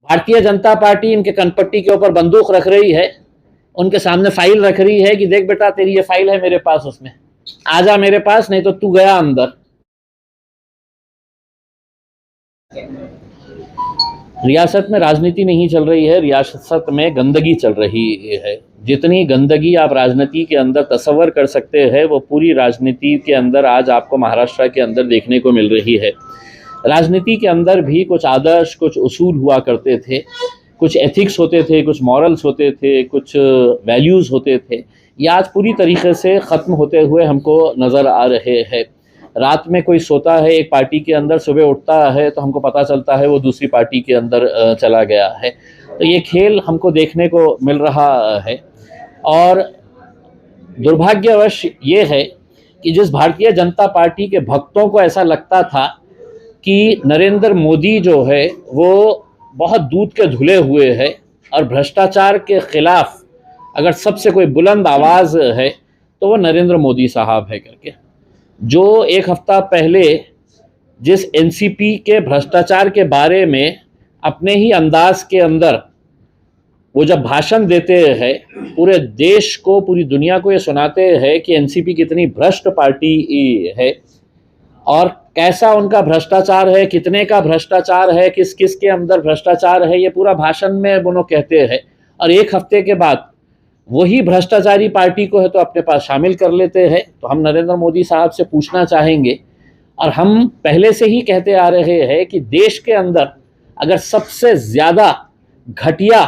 Bharatiya Janata party इनके कनपट्टी के ऊपर बंदूक रख रही है, उनके सामने फाइल रख रही है कि देख बेटा तेरी ये फाइल है मेरे पास, उसमें आजा मेरे पास, नहीं तो तू गया अंदर। रियासत में राजनीति नहीं चल रही है, रियासत में गंदगी चल रही है। जितनी गंदगी आप राजनीति के अंदर तस्वर कर सकते हैं वो पूरी राजनीति के अंदर आज आपको महाराष्ट्र के अंदर देखने को मिल रही है। राजनीति के अंदर भी कुछ आदर्श, कुछ उसूल हुआ करते थे, कुछ एथिक्स होते थे, कुछ मॉरल्स होते थे, कुछ वैल्यूज़ होते थे। ये आज पूरी तरीके से ख़त्म होते हुए हमको नज़र आ रहे हैं। रात में कोई सोता है एक पार्टी के अंदर, सुबह उठता है तो हमको पता चलता है वो दूसरी पार्टी के अंदर चला गया है। तो ये खेल हमको देखने को मिल रहा है। और दुर्भाग्यवश ये है कि जिस भारतीय जनता पार्टी के भक्तों को ऐसा लगता था कि नरेंद्र मोदी जो है वो बहुत दूध के धुले हुए है और भ्रष्टाचार के खिलाफ अगर सबसे कोई बुलंद आवाज़ है तो वो नरेंद्र मोदी साहब है करके, जो एक हफ्ता पहले जिस एनसीपी के भ्रष्टाचार के बारे में अपने ही अंदाज के अंदर वो जब भाषण देते हैं, पूरे देश को, पूरी दुनिया को ये सुनाते हैं कि एनसीपी कितनी भ्रष्ट पार्टी है और कैसा उनका भ्रष्टाचार है, कितने का भ्रष्टाचार है, किस किस के अंदर भ्रष्टाचार है, ये पूरा भाषण में वो कहते हैं। और एक हफ्ते के बाद वही भ्रष्टाचारी पार्टी को है तो अपने पास शामिल कर लेते हैं। तो हम नरेंद्र मोदी साहब से पूछना चाहेंगे, और हम पहले से ही कहते आ रहे हैं कि देश के अंदर अगर सबसे ज़्यादा घटिया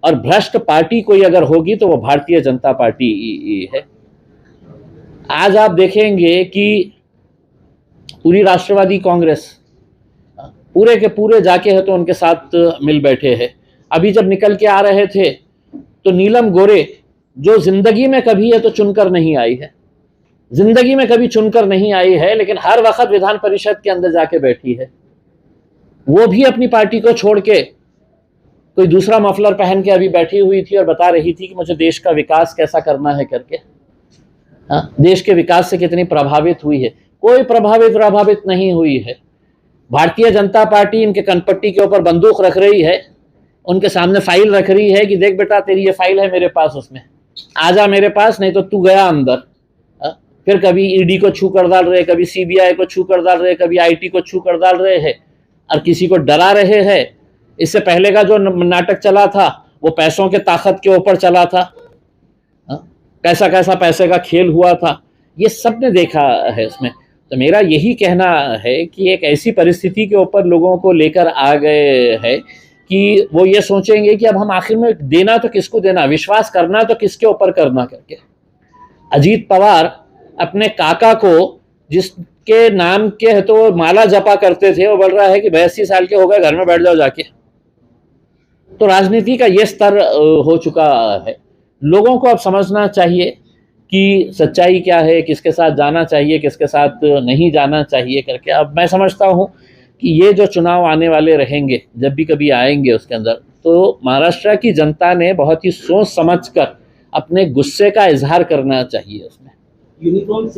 और भ्रष्ट पार्टी कोई अगर होगी तो वो भारतीय जनता पार्टी है। आज आप देखेंगे कि पूरी राष्ट्रवादी कांग्रेस पूरे के पूरे जाके है तो उनके साथ मिल बैठे हैं। अभी जब निकल के आ रहे थे तो नीलम गोरे, जो जिंदगी में कभी है तो चुनकर नहीं आई है, जिंदगी में कभी चुनकर नहीं आई है, लेकिन हर वक्त विधान परिषद के अंदर जाके बैठी है। वो भी अपनी पार्टी को छोड़ के कोई दूसरा मफलर पहन के अभी बैठी हुई थी और बता रही थी कि मुझे देश का विकास कैसा करना है करके। देश के विकास से कितनी प्रभावित हुई है। कोई प्रभावित नहीं हुई है। भारतीय जनता पार्टी इनके कनपट्टी के ऊपर बंदूक रख रही है, उनके सामने फाइल रख रही है कि देख बेटा तेरी ये फाइल है मेरे पास, उसमें आजा मेरे पास, नहीं तो तू गया अंदर। फिर कभी ईडी को छू कर डाल रहे, कभी सीबीआई को छू कर डाल रहे, कभी आईटी को छू कर डाल रहे हैं और किसी को डरा रहे हैं। इससे पहले का जो नाटक चला था वो पैसों के ताकत के ऊपर चला था, कैसा कैसा पैसे का खेल हुआ था, ये सब ने देखा है इसमें। तो मेरा यही कहना है कि एक ऐसी परिस्थिति के ऊपर लोगों को लेकर आ गए हैं कि वो ये सोचेंगे कि अब हम आखिर में देना तो किसको देना, विश्वास करना तो किसके ऊपर करना करके। अजीत पवार अपने काका को, जिसके नाम के तो माला जपा करते थे, वो बोल रहा है कि 82 साल के हो गए, घर में बैठ जाओ जाके। तो राजनीति का ये स्तर हो चुका है। लोगों को अब समझना चाहिए कि सच्चाई क्या है, किसके साथ जाना चाहिए, किसके साथ नहीं जाना चाहिए करके। अब मैं समझता हूँ कि ये जो चुनाव आने वाले रहेंगे, जब भी कभी आएंगे उसके अंदर, तो महाराष्ट्र की जनता ने बहुत ही सोच समझकर अपने गुस्से का इजहार करना चाहिए उसमें। यूनिफॉर्म